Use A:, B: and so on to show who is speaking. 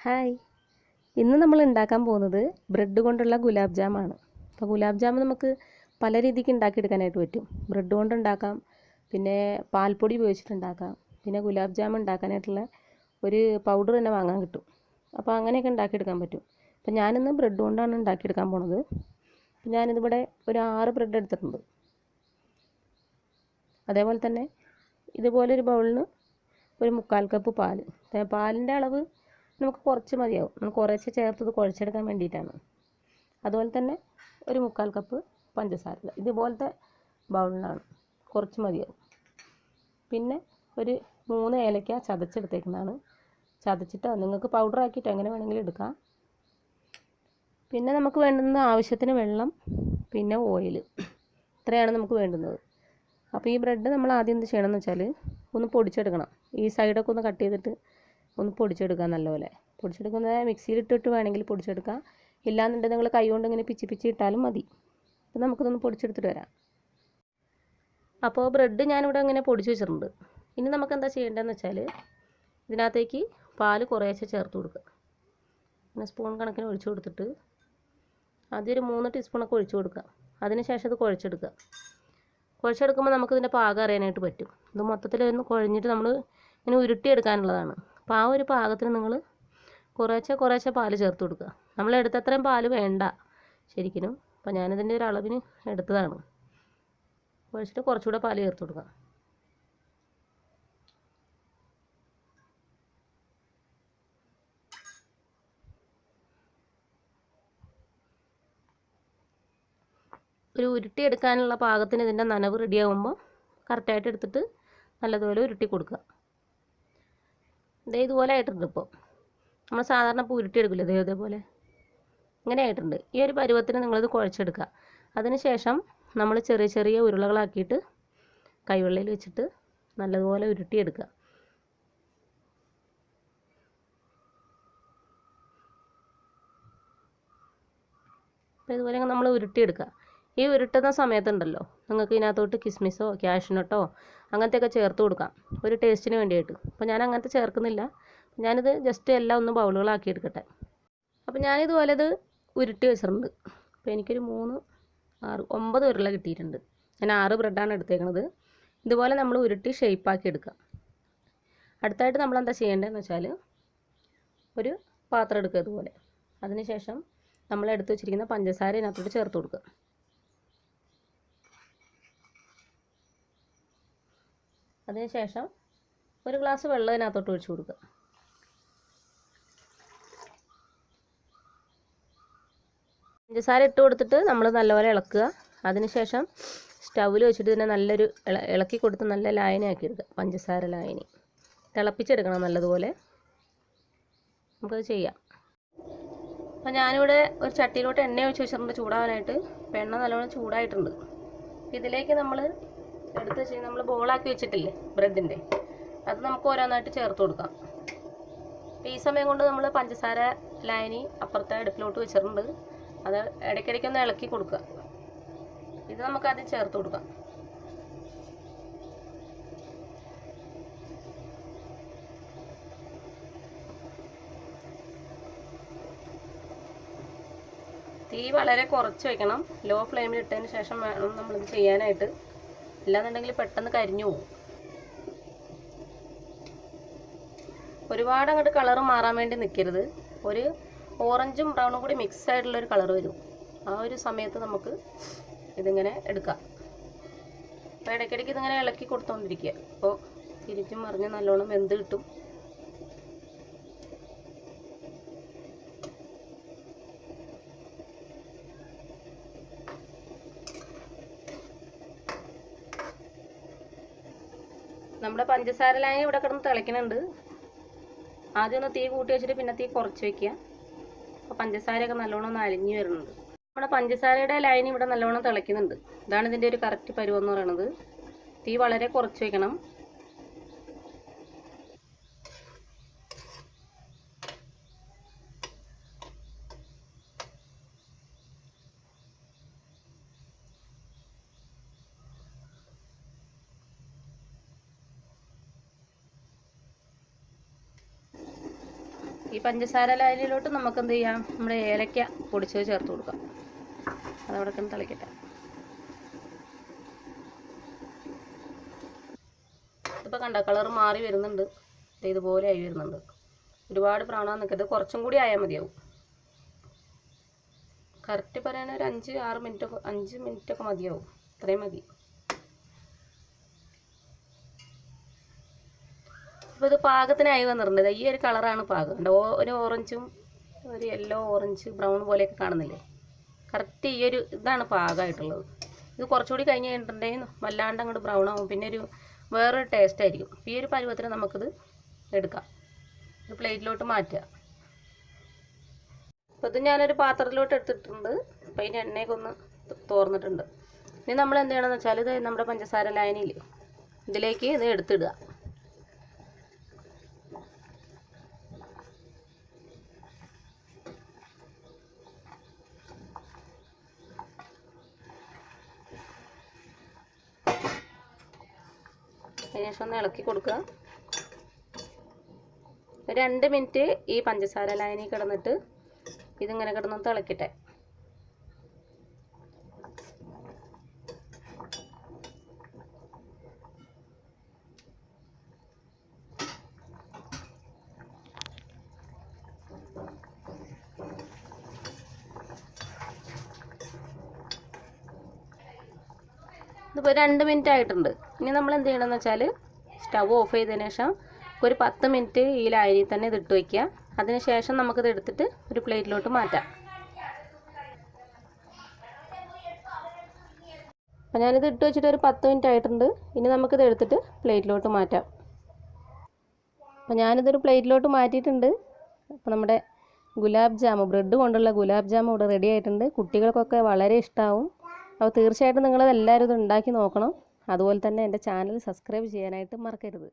A: Hi, ഇന്ന് നമ്മൾ ഉണ്ടാക്കാൻ പോകുന്നത് ബ്രെഡ് കൊണ്ടുള്ള ഗുലാബ് ജാമാണ്. അപ്പോൾ ഗുലാബ് ജാം നമുക്ക് പല രീതിക്ക് ഉണ്ടാക്കിയെടുക്കാനായിട്ട് പറ്റും. ബ്രെഡ് കൊണ്ട് ഉണ്ടാക്കാം, പിന്നെ പാൽപ്പൊടി ഉപയോഗിച്ചിട്ടുണ്ടാക്കാം, പിന്നെ ഗുലാബ് ജാം ഉണ്ടാക്കാനായിട്ടുള്ള ഒരു പൗഡർ തന്നെ വാങ്ങാൻ കിട്ടും. അപ്പോൾ അങ്ങനെയൊക്കെ ഉണ്ടാക്കിയെടുക്കാൻ പറ്റും. അപ്പോൾ ഞാനിന്ന് ബ്രെഡ് കൊണ്ടാണ് ഉണ്ടാക്കിയെടുക്കാൻ പോണത്. ഞാനിതിവിടെ ഒരു 6 ബ്രെഡ് എടുത്തിട്ടുണ്ട്. അതേപോലെ തന്നെ ഇതുപോലൊരു ബൗളിന് ഒരു 3/4 കപ്പ് പാൽ. പാലിൻ്റെ അളവ് നമുക്ക് കുറച്ച് മതിയാവും. നമ്മൾ കുറേശ്ശെ ചേർത്തത് കുഴച്ചെടുക്കാൻ വേണ്ടിയിട്ടാണ്. അതുപോലെ തന്നെ ഒരു 3/4 കപ്പ് പഞ്ചസാര ഇതുപോലത്തെ ബൗളിലാണ്, കുറച്ച് മതിയാവും. പിന്നെ ഒരു 3 ഏലക്ക ചതച്ചെടുത്തേക്കുന്നതാണ്. ചതച്ചിട്ടോ നിങ്ങൾക്ക് പൗഡർ ആക്കിയിട്ടോ എങ്ങനെ വേണമെങ്കിലും എടുക്കാം. പിന്നെ നമുക്ക് വേണ്ടുന്ന ആവശ്യത്തിന് വെള്ളം, പിന്നെ ഓയിൽ, ഇത്രയാണ് നമുക്ക് വേണ്ടുന്നത്. അപ്പോൾ ഈ ബ്രെഡ് നമ്മൾ ആദ്യം എന്ത് ചെയ്യണമെന്ന് വെച്ചാൽ ഒന്ന് പൊടിച്ചെടുക്കണം. ഈ സൈഡൊക്കെ ഒന്ന് കട്ട് ചെയ്തിട്ട് ഒന്ന് പൊടിച്ചെടുക്കാം. നല്ലപോലെ പൊടിച്ചെടുക്കുന്നത് മിക്സിയിലിട്ടിട്ട് വേണമെങ്കിൽ പൊടിച്ചെടുക്കാം. ഇല്ലാന്നുണ്ടെങ്കിൽ നിങ്ങൾ കൈ കൊണ്ട് ഇങ്ങനെ പിച്ചി ഇട്ടാലും മതി. അപ്പോൾ നമുക്കിതൊന്ന് പൊടിച്ചെടുത്തിട്ട് വരാം. അപ്പോൾ ബ്രെഡ് ഞാനിവിടെ ഇങ്ങനെ പൊടിച്ച് വെച്ചിട്ടുണ്ട്. ഇനി നമുക്ക് എന്താ ചെയ്യേണ്ടതെന്ന് വെച്ചാൽ ഇതിനകത്തേക്ക് പാൽ കുറേശ്ശെ ചേർത്ത് കൊടുക്കുക. പിന്നെ സ്പൂൺ കണക്കിന് ഒഴിച്ചു കൊടുത്തിട്ട് ആദ്യം ഒരു 3 ടീസ്പൂണൊക്കെ ഒഴിച്ചു കൊടുക്കുക. അതിന് ശേഷം അത് കുഴച്ചെടുക്കുക. കുഴച്ചെടുക്കുമ്പോൾ നമുക്കിതിൻ്റെ പാകം അറിയാനായിട്ട് പറ്റും. ഇത് മൊത്തത്തിൽ ഒന്ന് കുഴഞ്ഞിട്ട് നമ്മൾ ഇങ്ങനെ ഉരുട്ടിയെടുക്കാനുള്ളതാണ്. അപ്പോൾ ആ ഒരു പാകത്തിന് നിങ്ങൾ കുറേശ്ശെ പാൽ ചേർത്ത് കൊടുക്കുക. നമ്മൾ എടുത്തത്രയും പാൽ വേണ്ട ശരിക്കും. അപ്പോൾ ഞാനിതിൻ്റെ ഒരു അളവിന് എടുത്തതാണ്. കുഴച്ചിട്ട് കുറച്ചുകൂടെ പാൽ ചേർത്ത് കൊടുക്കുക. ഒരു ഉരുട്ടിയെടുക്കാനുള്ള പാകത്തിന് ഇതിൻ്റെ നനവ് റെഡിയാകുമ്പോൾ കറക്റ്റായിട്ട് എടുത്തിട്ട് നല്ലതുപോലെ ഉരുട്ടി കൊടുക്കുക. ഇതുപോലെ ആയിട്ടുണ്ട്. ഇപ്പോൾ നമ്മൾ സാധാരണ ഇപ്പോൾ ഉരുട്ടിയെടുക്കില്ല, ഇതേപോലെ ഇങ്ങനെ ആയിട്ടുണ്ട്. ഈ ഒരു പരുവത്തിന് നിങ്ങളിത് കുഴച്ചെടുക്കുക. അതിനുശേഷം നമ്മൾ ചെറിയ ചെറിയ ഉരുളകളാക്കിയിട്ട് കൈവെള്ളയിൽ വെച്ചിട്ട് നല്ലതുപോലെ ഉരുട്ടിയെടുക്കുക. അപ്പോൾ ഇതുപോലെ നമ്മൾ ഉരുട്ടിയെടുക്കുക. ഈ ഉരുട്ടുന്ന സമയത്തുണ്ടല്ലോ നിങ്ങൾക്ക് ഇതിനകത്തോട്ട് കിസ്മിസോ ക്യാഷ്നട്ടോ അങ്ങനത്തെയൊക്കെ ചേർത്ത് കൊടുക്കാം, ഒരു ടേസ്റ്റിന് വേണ്ടിയിട്ട്. അപ്പോൾ ഞാൻ അങ്ങനത്തെ ചേർക്കുന്നില്ല. ഞാനിത് ജസ്റ്റ് എല്ലാം ഒന്ന് ബൗളുകളാക്കി എടുക്കട്ടെ. അപ്പോൾ ഞാനിതുപോലെ ഇത് ഉരുട്ടി വെച്ചിട്ടുണ്ട്. അപ്പോൾ എനിക്കൊരു 3, 6, 9 ഉരുള കിട്ടിയിട്ടുണ്ട്. ഞാൻ 6 ബ്രെഡാണ് എടുത്തേക്കുന്നത്. ഇതുപോലെ നമ്മൾ ഉരുട്ടി ഷേപ്പാക്കി എടുക്കുക. അടുത്തായിട്ട് നമ്മൾ എന്താ ചെയ്യേണ്ടതെന്ന് വെച്ചാൽ ഒരു പാത്രം എടുക്കുക ഇതുപോലെ. അതിനുശേഷം നമ്മൾ എടുത്ത് വെച്ചിരിക്കുന്ന പഞ്ചസാര ഇതിനകത്തോട്ട് ചേർത്ത് കൊടുക്കുക. അതിനുശേഷം ഒരു ഗ്ലാസ് വെള്ളം ഇതിനകത്തോട്ട് ഒഴിച്ചു കൊടുക്കുക. പഞ്ചസാര ഇട്ട് കൊടുത്തിട്ട് നമ്മൾ നല്ലപോലെ ഇളക്കുക. അതിനുശേഷം സ്റ്റൗവിൽ വെച്ചിട്ട് ഇതിനെ നല്ലൊരു ഇളക്കി കൊടുത്ത് നല്ല ലായനിയാക്കി എടുക്കുക. പഞ്ചസാര ലായനി തിളപ്പിച്ചെടുക്കണം നല്ലതുപോലെ. നമുക്കത് ചെയ്യാം. അപ്പോൾ ഞാനിവിടെ ഒരു ചട്ടിയിലോട്ട് എണ്ണ ഒഴിച്ച് വെച്ചിട്ടുണ്ട് ചൂടാവാനായിട്ട്. അപ്പോൾ എണ്ണ നല്ലോണം ചൂടായിട്ടുണ്ട്. ഇതിലേക്ക് നമ്മൾ എടുത്ത് വെച്ച് നമ്മൾ ബോളാക്കി വെച്ചിട്ടില്ലേ ബ്രെഡിൻ്റെ, അത് നമുക്ക് ഓരോന്നായിട്ട് ചേർത്ത് കൊടുക്കാം. അപ്പോൾ ഈ സമയം കൊണ്ട് നമ്മൾ പഞ്ചസാര ലായനി അപ്പുറത്തെ അടുപ്പിലോട്ട് വെച്ചിട്ടുണ്ട്. അത് ഇടയ്ക്കിടയ്ക്കൊന്ന് ഇളക്കി കൊടുക്കുക. ഇത് നമുക്ക് ആദ്യം ചേർത്ത് കൊടുക്കാം. തീ വളരെ കുറച്ച് വയ്ക്കണം. ലോ ഫ്ലെയിമിൽ ഇട്ടതിന് ശേഷം വേണം നമ്മളിത് ചെയ്യാനായിട്ട്. ഇല്ലാന്നുണ്ടെങ്കിൽ പെട്ടെന്ന് കരിഞ്ഞു പോകും. ഒരുപാട് അങ്ങോട്ട് കളറ് മാറാൻ വേണ്ടി നിൽക്കരുത്. ഒരു ഓറഞ്ചും ബ്രൗണും കൂടി മിക്സ് ആയിട്ടുള്ളൊരു കളർ വരും. ആ ഒരു സമയത്ത് നമുക്ക് ഇതിങ്ങനെ എടുക്കാം. അപ്പോൾ ഇടയ്ക്കിടയ്ക്ക് ഇതിങ്ങനെ ഇളക്കി കൊടുത്തുകൊണ്ടിരിക്കുക. അപ്പോൾ തിരിച്ചും മറിഞ്ഞ് നല്ലോണം വെന്ത് കിട്ടും. നമ്മുടെ പഞ്ചസാര ലായനി ഇവിടെ കിടന്ന് തിളയ്ക്കുന്നുണ്ട്. ആദ്യം ഒന്ന് തീ കൂട്ടി വെച്ചിട്ട് പിന്നെ തീ കുറച്ച് വയ്ക്കുക. അപ്പോൾ പഞ്ചസാരയൊക്കെ നല്ലോണം ഒന്ന് അലിഞ്ഞു വരുന്നുണ്ട്. നമ്മുടെ പഞ്ചസാരയുടെ ലായനി ഇവിടെ നല്ലോണം തിളയ്ക്കുന്നുണ്ട്. ഇതാണ് ഇതിൻ്റെ ഒരു കറക്റ്റ് പരുവം എന്ന് പറയുന്നത്. തീ വളരെ കുറച്ച് വയ്ക്കണം. ഈ പഞ്ചസാര ലായനിയിലോട്ട് നമുക്ക് എന്ത് ചെയ്യാം, നമ്മുടെ ഏലക്ക പൊടിച്ചത് ചേർത്ത് കൊടുക്കാം. അതവിടെ കിടന്ന് തിളക്കട്ടെ. ഇപ്പോൾ കണ്ട കളർ മാറി വരുന്നുണ്ട്, ഇതുപോലെ ആയി വരുന്നുണ്ട്. ഒരുപാട് ബ്രൗണാൻ നിൽക്കരുത്, കുറച്ചും കൂടി ആയാൽ മതിയാവും. കറക്റ്റ് പറയാൻ ഒരു 5-6 മിനിറ്റൊക്കെ മതിയാവും, അത്രയും മതി. അപ്പോൾ ഇത് പാകത്തിനായി വന്നിട്ടുണ്ട്. ഈ ഒരു കളറാണ് പാകം. ഒരു ഓറഞ്ചും ഒരു യെല്ലോ ഓറഞ്ച് ബ്രൗൺ പോലെയൊക്കെ കാണുന്നില്ലേ, കറക്റ്റ് ഈ ഒരു ഇതാണ് പാകമായിട്ടുള്ളത്. ഇത് കുറച്ചുകൂടി കഴിഞ്ഞ് കഴിഞ്ഞിട്ടുണ്ടെങ്കിൽ വല്ലാണ്ട് അങ്ങോട്ട് ബ്രൗൺ ആവും, പിന്നെ വേറൊരു ടേസ്റ്റ് ആയിരിക്കും. ഈ ഒരു പരുവത്തിന് നമുക്കിത് എടുക്കാം, ഒരു പ്ലേറ്റിലോട്ട് മാറ്റുക. അപ്പോൾ ഇത് ഞാനൊരു പാത്രത്തിലോട്ട് എടുത്തിട്ടുണ്ട്. അപ്പോൾ അതിൻ്റെ എണ്ണയൊക്കെ ഒന്ന് തോർന്നിട്ടുണ്ട്. ഇനി നമ്മൾ എന്ത് ചെയ്യണമെന്ന് വെച്ചാൽ, ഇത് നമ്മുടെ പഞ്ചസാര ലായനിയിൽ ഇതിലേക്ക് ഇത് എടുത്തിടുക. അതിനുശേഷം ഒന്ന് ഇളക്കി കൊടുക്കുക. 2 മിനിറ്റ് ഈ പഞ്ചസാര ലായനി കിടന്നിട്ട് ഇതിങ്ങനെ കിടന്ന് തിളക്കട്ടെ. ഇതിപ്പോൾ 2 മിനിറ്റ് ആയിട്ടുണ്ട്. ഇനി നമ്മൾ എന്ത് ചെയ്യണമെന്ന് വെച്ചാൽ, സ്റ്റവ് ഓഫ് ചെയ്തതിന് ശേഷം ഒരു 10 മിനിറ്റ് ഈ ലായനിയിൽ തന്നെ ഇതിട്ട് വയ്ക്കുക. അതിന് ശേഷം നമുക്കിത് എടുത്തിട്ട് ഒരു പ്ലേറ്റിലോട്ട് മാറ്റാം. അപ്പോൾ ഞാനിത് ഇട്ട് വെച്ചിട്ട് ഒരു 10 മിനിറ്റ് ആയിട്ടുണ്ട്. ഇനി നമുക്കിത് എടുത്തിട്ട് പ്ലേറ്റിലോട്ട് മാറ്റാം. അപ്പോൾ ഞാനിതൊരു പ്ലേറ്റിലോട്ട് മാറ്റിയിട്ടുണ്ട്. അപ്പോൾ നമ്മുടെ ഗുലാബ് ജാമുൻ, ബ്രെഡ് കൊണ്ടുള്ള ഗുലാബ് ജാമുൻ ഇവിടെ റെഡി ആയിട്ടുണ്ട്. കുട്ടികൾക്കൊക്കെ വളരെ ഇഷ്ടമാവും. അപ്പോൾ തീർച്ചയായിട്ടും നിങ്ങളത് എല്ലാവരും ഇത് ഉണ്ടാക്കി നോക്കണം. അതുപോലെ തന്നെ എൻ്റെ ചാനൽ സബ്സ്ക്രൈബ് ചെയ്യാനായിട്ട് മറക്കരുത്.